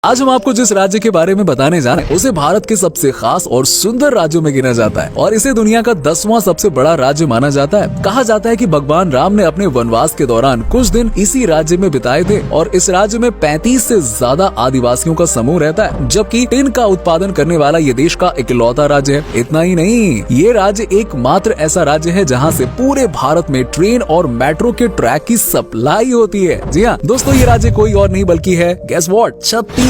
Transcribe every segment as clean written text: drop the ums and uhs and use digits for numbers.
आज हम आपको जिस राज्य के बारे में बताने जा रहे हैं उसे भारत के सबसे खास और सुंदर राज्यों में गिना जाता है और इसे दुनिया का 10वां सबसे बड़ा राज्य माना जाता है। कहा जाता है कि भगवान राम ने अपने वनवास के दौरान कुछ दिन इसी राज्य में बिताए थे और इस राज्य में 35 से ज्यादा आदिवासियों का समूह रहता है, जबकि टिन का उत्पादन करने वाला ये देश का इकलौता राज्य है। इतना ही नहीं, ये राज्य एकमात्र ऐसा राज्य है जहाँ से पूरे भारत में ट्रेन और मेट्रो के ट्रैक की सप्लाई होती है। जी हाँ दोस्तों, ये राज्य कोई और नहीं बल्कि है गेस व्हाट, छत्तीसगढ़।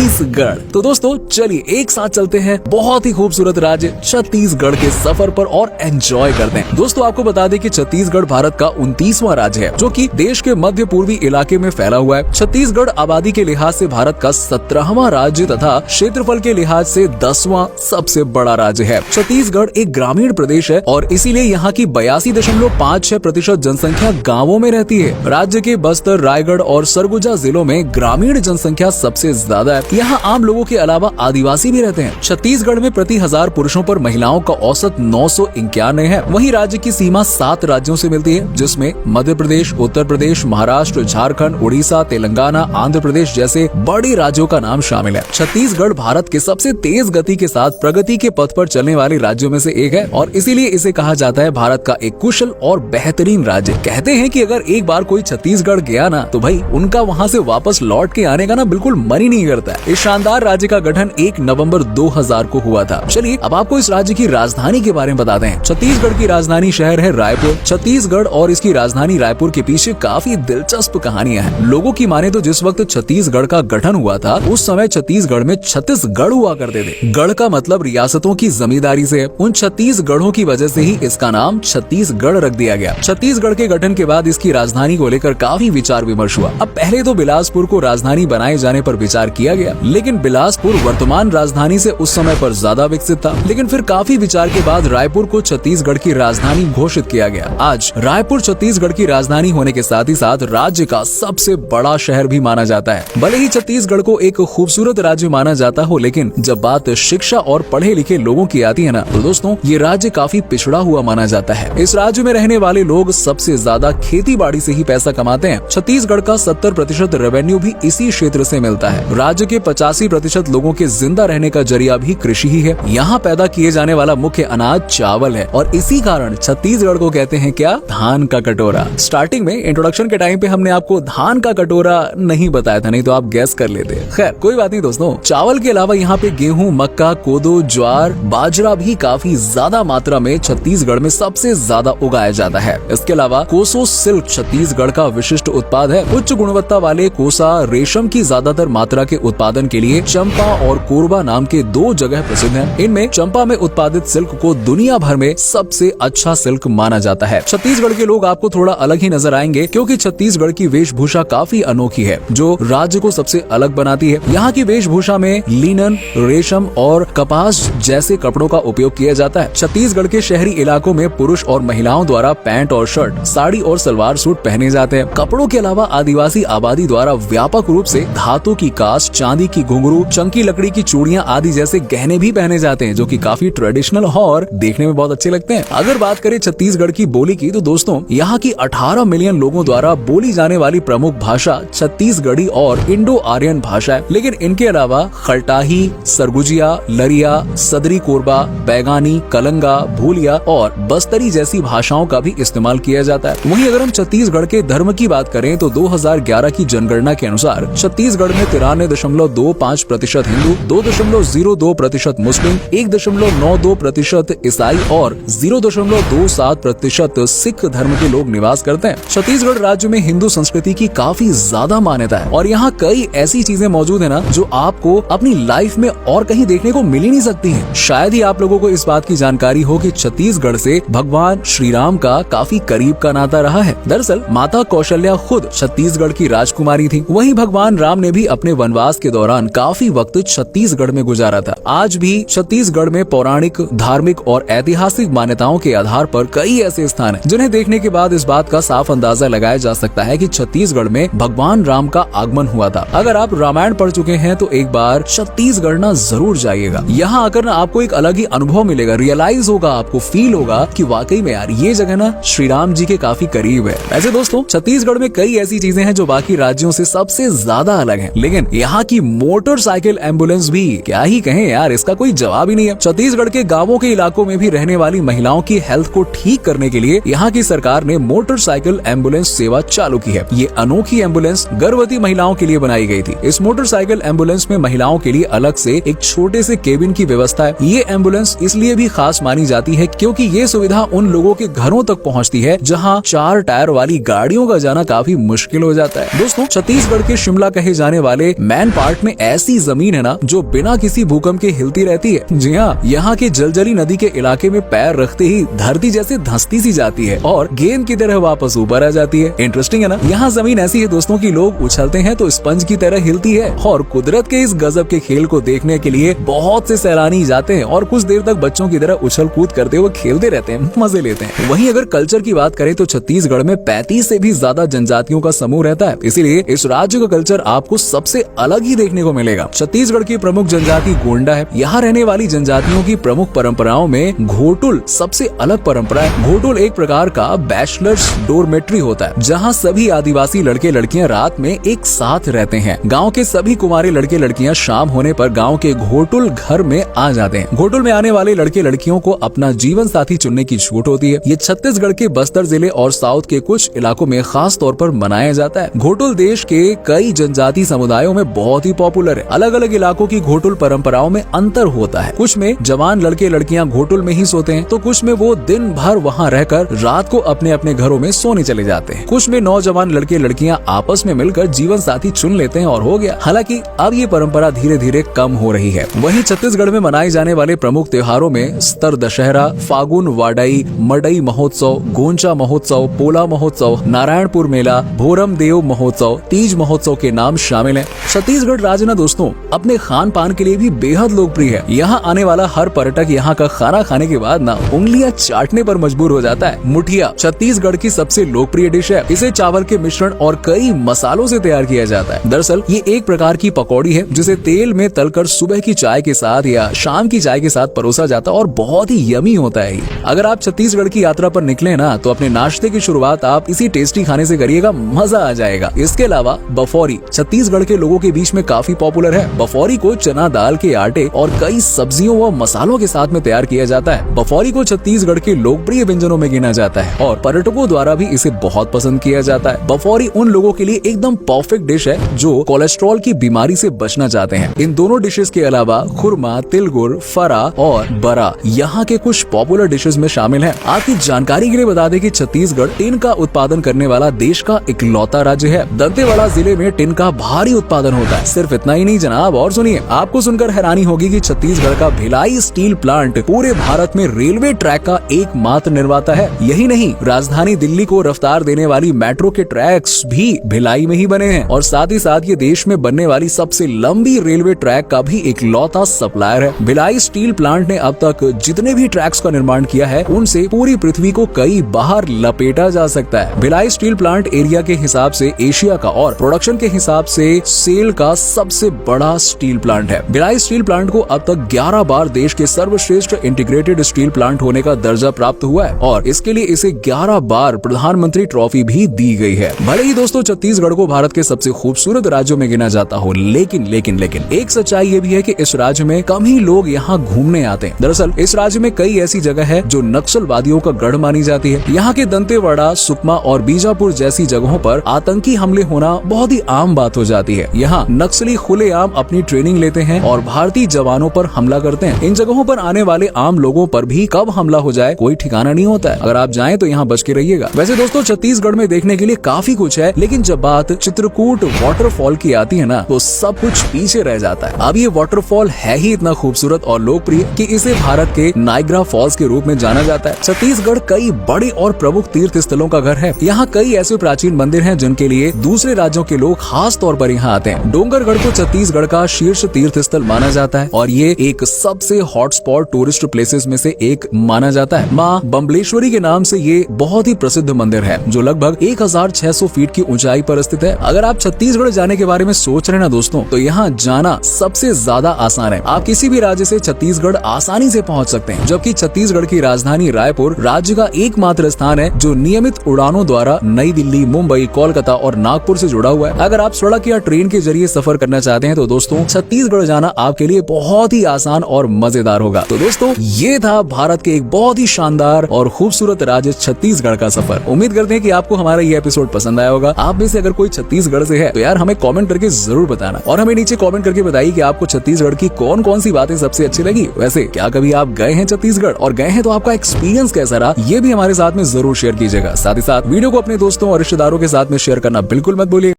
तो दोस्तों चलिए एक साथ चलते हैं बहुत ही खूबसूरत राज्य छत्तीसगढ़ के सफर पर और एंजॉय करते हैं। दोस्तों आपको बता दें कि छत्तीसगढ़ भारत का 29वां राज्य है जो कि देश के मध्य पूर्वी इलाके में फैला हुआ है। छत्तीसगढ़ आबादी के लिहाज से भारत का 17वां राज्य तथा क्षेत्रफल के लिहाज से 10वां सबसे बड़ा राज्य है। छत्तीसगढ़ एक ग्रामीण प्रदेश है और इसीलिए यहाँ की 82.56% जनसंख्या गाँवों में रहती है। राज्य के बस्तर, रायगढ़ और सरगुजा जिलों में ग्रामीण जनसंख्या सबसे ज्यादा है। यहाँ आम लोगों के अलावा आदिवासी भी रहते हैं। छत्तीसगढ़ में प्रति 1000 पुरुषों पर महिलाओं का औसत 991 है। वहीं राज्य की सीमा 7 राज्यों से मिलती है, जिसमें मध्य प्रदेश, उत्तर प्रदेश, महाराष्ट्र, झारखंड, उड़ीसा, तेलंगाना, आंध्र प्रदेश जैसे बड़े राज्यों का नाम शामिल है। छत्तीसगढ़ भारत के सबसे तेज गति के साथ प्रगति के पथ पर चलने वाले राज्यों में से एक है और इसीलिए इसे कहा जाता है भारत का एक कुशल और बेहतरीन राज्य। कहते हैं कि अगर एक बार कोई छत्तीसगढ़ गया ना तो भाई उनका वहाँ से वापस लौट के आने का ना बिल्कुल मन ही नहीं करता है। इस शानदार राज्य का गठन 1 नवंबर 2000 को हुआ था। चलिए अब आपको इस राज्य की राजधानी के बारे में बताते हैं। छत्तीसगढ़ की राजधानी शहर है रायपुर। छत्तीसगढ़ और इसकी राजधानी रायपुर के पीछे काफी दिलचस्प कहानियां हैं। लोगों की माने तो जिस वक्त छत्तीसगढ़ का गठन हुआ था उस समय छत्तीसगढ़ में 36 गढ़ हुआ करते थे। गढ़ का मतलब रियासतों की जमींदारी से है। उन 36 गढ़ों की वजह से ही इसका नाम छत्तीसगढ़ रख दिया गया। छत्तीसगढ़ के गठन के बाद इसकी राजधानी को लेकर काफी विचार विमर्श हुआ। अब पहले तो बिलासपुर को राजधानी बनाए जाने पर विचार किया गया, लेकिन बिलासपुर वर्तमान राजधानी से उस समय पर ज्यादा विकसित था। लेकिन फिर काफी विचार के बाद रायपुर को छत्तीसगढ़ की राजधानी घोषित किया गया। आज रायपुर छत्तीसगढ़ की राजधानी होने के साथ ही साथ राज्य का सबसे बड़ा शहर भी माना जाता है। भले ही छत्तीसगढ़ को एक खूबसूरत राज्य माना जाता हो, लेकिन जब बात शिक्षा और पढ़े लिखे लोगों की आती है ना तो दोस्तों ये राज्य काफी पिछड़ा हुआ माना जाता है। इस राज्य में रहने वाले लोग सबसे ज्यादा खेती बाड़ी से ही पैसा कमाते हैं। छत्तीसगढ़ का 70% रेवेन्यू भी इसी क्षेत्र से मिलता है। राज्य के 85% लोगों के जिंदा रहने का जरिया भी कृषि ही है। यहाँ पैदा किए जाने वाला मुख्य अनाज चावल है और इसी कारण छत्तीसगढ़ को कहते हैं क्या, धान का कटोरा। स्टार्टिंग में इंट्रोडक्शन के टाइम पे हमने आपको धान का कटोरा नहीं बताया था, नहीं तो आप गैस कर लेते। खैर कोई बात नहीं दोस्तों, चावल के अलावा यहाँ पे गेहूं, मक्का, कोदो, ज्वार, बाजरा भी काफी ज्यादा मात्रा में छत्तीसगढ़ में सबसे ज्यादा उगाया जाता है। इसके अलावा कोसो सिल्क छत्तीसगढ़ का विशिष्ट उत्पाद है। उच्च गुणवत्ता वाले कोसा रेशम की ज्यादातर मात्रा के उत्पादन के लिए चंपा और कोरबा नाम के 2 जगह प्रसिद्ध हैं। इनमें चंपा में उत्पादित सिल्क को दुनिया भर में सबसे अच्छा सिल्क माना जाता है। छत्तीसगढ़ के लोग आपको थोड़ा अलग ही नजर आएंगे क्योंकि छत्तीसगढ़ की वेशभूषा काफी अनोखी है जो राज्य को सबसे अलग बनाती है। यहाँ की वेशभूषा में लिनन, रेशम और कपास जैसे कपड़ों का उपयोग किया जाता है। छत्तीसगढ़ के शहरी इलाकों में पुरुष और महिलाओं द्वारा पैंट और शर्ट, साड़ी और सलवार सूट पहने जाते हैं। कपड़ों के अलावा आदिवासी आबादी द्वारा व्यापक रूप से धातु की कांच, चांदी की घुंघरू, चंकी लकड़ी की चूड़ियां आदि जैसे गहने भी पहने जाते हैं जो कि काफी ट्रेडिशनल और देखने में बहुत अच्छे लगते हैं। अगर बात करें छत्तीसगढ़ की बोली की तो दोस्तों यहाँ की 18 मिलियन लोगों द्वारा बोली जाने वाली प्रमुख भाषा छत्तीसगढ़ी और इंडो आर्यन भाषा है। लेकिन इनके अलावा खलटाही, सरगुजिया, लरिया, सदरी कोरबा, बैगानी, कलंगा, भूलिया और बस्तरी जैसी भाषाओं का भी इस्तेमाल किया जाता है। वहीं अगर हम छत्तीसगढ़ के धर्म की बात करें तो 2011 की जनगणना के अनुसार छत्तीसगढ़ में 93.25% हिंदू, 2.02% मुस्लिम, 1.92% ईसाई और 0.27% सिख धर्म के लोग निवास करते हैं। छत्तीसगढ़ राज्य में हिंदू संस्कृति की काफी ज्यादा मान्यता है और यहाँ कई ऐसी चीजें मौजूद है ना जो आपको अपनी लाइफ में और कहीं देखने को मिल ही नहीं सकती हैं। शायद ही आप लोगों को इस बात की जानकारी हो कि छत्तीसगढ़ से भगवान श्री राम का काफी करीब का नाता रहा है। दरअसल माता कौशल्या खुद छत्तीसगढ़ की राजकुमारी थी। वहीं भगवान राम ने भी अपने वनवास के दौरान काफी वक्त छत्तीसगढ़ में गुजारा था। आज भी छत्तीसगढ़ में पौराणिक, धार्मिक और ऐतिहासिक मान्यताओं के आधार पर कई ऐसे स्थान हैं जिन्हें देखने के बाद इस बात का साफ अंदाजा लगाया जा सकता है कि छत्तीसगढ़ में भगवान राम का आगमन हुआ था। अगर आप रामायण पढ़ चुके हैं तो एक बार छत्तीसगढ़ ना जरूर जाइएगा। यहाँ आकर ना आपको एक अलग ही अनुभव मिलेगा, रियलाइज होगा, आपको फील होगा कि वाकई में यार ये जगह ना श्री राम जी के काफी करीब है। वैसे दोस्तों छत्तीसगढ़ में कई ऐसी चीजें हैं जो बाकी राज्यों से सबसे ज्यादा अलग हैं, लेकिन यहाँ की मोटरसाइकिल एम्बुलेंस भी क्या ही कहें यार, इसका कोई जवाब ही नहीं है। छत्तीसगढ़ के गांवों के इलाकों में भी रहने वाली महिलाओं की हेल्थ को ठीक करने के लिए यहाँ की सरकार ने मोटरसाइकिल एम्बुलेंस सेवा चालू की है। ये अनोखी एम्बुलेंस गर्भवती महिलाओं के लिए बनाई गई थी। इस मोटरसाइकिल एम्बुलेंस में महिलाओं के लिए अलग से एक छोटे से केबिन की व्यवस्था है। ये एम्बुलेंस इसलिए भी खास मानी जाती है क्योंकि ये सुविधा उन लोगों के घरों तक पहुँचती है जहाँ 4 टायर वाली गाड़ियों का जाना काफी मुश्किल हो जाता है। दोस्तों, छत्तीसगढ़ के शिमला कहे जाने वाले मैन पार्ट में ऐसी जमीन है ना जो बिना किसी भूकंप के हिलती रहती है। जी हाँ, यहाँ के जलजली नदी के इलाके में पैर रखते ही धरती जैसे धंसती सी जाती है और गेंद की तरह वापस ऊपर आ जाती है। इंटरेस्टिंग है ना। यहाँ जमीन ऐसी है दोस्तों कि लोग उछलते हैं तो स्पंज की तरह हिलती है और कुदरत के इस गजब के खेल को देखने के लिए बहुत से सैलानी जाते हैं और कुछ देर तक बच्चों की तरह उछल कूद करते हुए खेलते रहते हैं, मजे लेते हैं। वहीं अगर कल्चर की बात करें तो छत्तीसगढ़ में 35 से भी ज्यादा जनजातियों का समूह रहता है, इसीलिए इस राज्य का कल्चर आपको सबसे अलग ही देखने को मिलेगा। छत्तीसगढ़ की प्रमुख जनजाति गोंडा है। यहाँ रहने वाली जनजातियों की प्रमुख परंपराओं में घोटुल सबसे अलग परंपरा है। घोटुल एक प्रकार का बैचलर्स डोरमेट्री होता है जहाँ सभी आदिवासी लड़के लड़कियाँ रात में एक साथ रहते हैं। गाँव के सभी कुंवारे लड़के लड़कियाँ शाम होने पर गाँव के घोटुल घर में आ जाते हैं। घोटुल में आने वाले लड़के लड़कियों को अपना जीवन साथी चुनने की छूट होती है। ये छत्तीसगढ़ के बस्तर जिले और साउथ के कुछ इलाकों में खास तौर पर मनाया जाता है। घोटुल देश के कई जनजाति समुदायों में बहुत ही पॉपुलर है। अलग अलग इलाकों की घोटुल परंपराओं में अंतर होता है। कुछ में जवान लड़के लड़कियां घोटुल में ही सोते हैं तो कुछ में वो दिन भर वहां रहकर रात को अपने अपने घरों में सोने चले जाते हैं। कुछ में नौजवान लड़के लड़कियां आपस में मिलकर जीवन साथी चुन लेते हैं और हो गया। हालांकि अब ये परंपरा धीरे धीरे कम हो रही है। वहीं छत्तीसगढ़ में मनाए जाने वाले प्रमुख त्योहारों में स्तर दशहरा, फागुन वाडई, मडई महोत्सव, गोंचा महोत्सव, पोला महोत्सव, नारायणपुर मेला, भोरम देव महोत्सव, तीज महोत्सव के नाम शामिल हैं। छत्तीसगढ़ राज्य ना दोस्तों अपने खान पान के लिए भी बेहद लोकप्रिय है। यहाँ आने वाला हर पर्यटक यहाँ का खाना खाने के बाद ना उंगलियां चाटने पर मजबूर हो जाता है। मुठिया छत्तीसगढ़ की सबसे लोकप्रिय डिश है। इसे चावल के मिश्रण और कई मसालों से तैयार किया जाता है। दरअसल ये एक प्रकार की पकौड़ी है जिसे तेल में तलकर सुबह की चाय के साथ या शाम की चाय के साथ परोसा जाता है और बहुत ही यमी होता है। अगर आप छत्तीसगढ़ की यात्रा पर निकले ना तो अपने नाश्ते की शुरुआत आप इसी टेस्टी खाने से करिएगा, मजा आ जाएगा। इसके अलावा बफौरी छत्तीसगढ़ के लोगों के बीच में काफी पॉपुलर है। बफौरी को चना दाल के आटे और कई सब्जियों व मसालों के साथ में तैयार किया जाता है। बफौरी को छत्तीसगढ़ के लोकप्रिय व्यंजनों में गिना जाता है और पर्यटकों द्वारा भी इसे बहुत पसंद किया जाता है। बफौरी उन लोगों के लिए एकदम परफेक्ट डिश है जो कोलेस्ट्रॉल की बीमारी से बचना चाहते हैं। इन दोनों डिशेस के अलावा खुरमा, तिलगुर, फरा और बरा यहाँ के कुछ पॉपुलर डिशेस में शामिल है। आपकी जानकारी के लिए बता दें कि छत्तीसगढ़ टिन का उत्पादन करने वाला देश का इकलौता राज्य है। दंतेवाड़ा जिले में टिन का भारी उत्पादन होता है। सिर्फ इतना ही नहीं जनाब, और सुनिए, आपको सुनकर हैरानी होगी कि छत्तीसगढ़ का भिलाई स्टील प्लांट पूरे भारत में रेलवे ट्रैक का एकमात्र निर्माता है। यही नहीं, राजधानी दिल्ली को रफ्तार देने वाली मेट्रो के ट्रैक्स भी भिलाई में ही बने हैं और साथ ही साथ ये देश में बनने वाली सबसे लंबी रेलवे ट्रैक का भी इकलौता सप्लायर है। भिलाई स्टील प्लांट ने अब तक जितने भी ट्रैक्स का निर्माण किया है उनसे पूरी पृथ्वी को कई बाहर लपेटा जा सकता है। भिलाई स्टील प्लांट एरिया के हिसाब से एशिया का और प्रोडक्शन के हिसाब से सेल का सबसे बड़ा स्टील प्लांट है। भिलाई स्टील प्लांट को अब तक 11 बार देश के सर्वश्रेष्ठ इंटीग्रेटेड स्टील प्लांट होने का दर्जा प्राप्त हुआ है और इसके लिए इसे 11 बार प्रधानमंत्री ट्रॉफी भी दी गई है। भले ही दोस्तों छत्तीसगढ़ को भारत के सबसे खूबसूरत राज्यों में गिना जाता हो, लेकिन एक सच्चाई ये भी है कि इस राज्य में कम ही लोग यहाँ घूमने आते हैं। दरअसल इस राज्य में कई ऐसी जगह है जो नक्सलवादियों का गढ़ मानी जाती है। यहाँ के दंतेवाड़ा, सुकमा और बीजापुर जैसी जगहों पर आतंकी हमले होना बहुत ही आम बात हो जाती है। यहाँ नक्सली खुलेआम अपनी ट्रेनिंग लेते हैं और भारतीय जवानों पर हमला करते हैं। इन जगहों पर आने वाले आम लोगों पर भी कब हमला हो जाए कोई ठिकाना नहीं होता है। अगर आप जाएं तो यहाँ बच के रहिएगा। वैसे दोस्तों छत्तीसगढ़ में देखने के लिए काफी कुछ है, लेकिन जब बात चित्रकूट वाटरफॉल की आती है ना तो सब कुछ पीछे रह जाता है। अब ये वाटरफॉल है ही इतना खूबसूरत और लोकप्रिय कि इसे भारत के नाइग्रा फॉल्स के रूप में जाना जाता है। छत्तीसगढ़ कई बड़े और प्रमुख तीर्थ स्थलों का घर है। यहाँ कई ऐसे प्राचीन मंदिर हैं जिनके लिए दूसरे राज्यों के लोग खास तौर पर यहाँ आते हैं। डोंगरगढ़ को छत्तीसगढ़ का शीर्ष तीर्थ स्थल माना जाता है और ये एक सबसे हॉटस्पॉट टूरिस्ट प्लेसेस में से एक माना जाता है। माँ बम्बलेश्वरी के नाम से ये बहुत ही प्रसिद्ध मंदिर है जो लगभग 1600 फीट की ऊंचाई पर स्थित है। अगर आप छत्तीसगढ़ जाने के बारे में सोच रहे हैं ना दोस्तों, तो यहाँ जाना सबसे ज्यादा आसान है। आप किसी भी राज्य से छत्तीसगढ़ आसानी से पहुँच सकते हैं, जबकि छत्तीसगढ़ की राजधानी रायपुर राज्य का एकमात्र स्थान है जो नियमित उड़ानों द्वारा नई दिल्ली, मुंबई, कोलकाता और नागपुर से जुड़ा हुआ है। अगर आप सड़क या ट्रेन के जरिए सफर सफर करना चाहते हैं तो दोस्तों छत्तीसगढ़ जाना आपके लिए बहुत ही आसान और मजेदार होगा। तो दोस्तों ये था भारत के एक बहुत ही शानदार और खूबसूरत राज्य छत्तीसगढ़ का सफर। उम्मीद करते हैं कि आपको हमारा ये एपिसोड पसंद आया होगा। आप में से अगर कोई छत्तीसगढ़ से है तो यार हमें कमेंट करके जरूर बताना, और हमें नीचे कमेंट करके बताइए कि आपको छत्तीसगढ़ की कौन कौन सी बातें सबसे अच्छी लगी। वैसे क्या कभी आप गए हैं छत्तीसगढ़, और गए हैं तो आपका एक्सपीरियंस कैसा रहा, ये भी हमारे साथ में जरूर शेयर कीजिएगा। साथ ही साथ वीडियो को अपने दोस्तों और रिश्तेदारों के साथ में शेयर करना बिल्कुल मत भूलिए।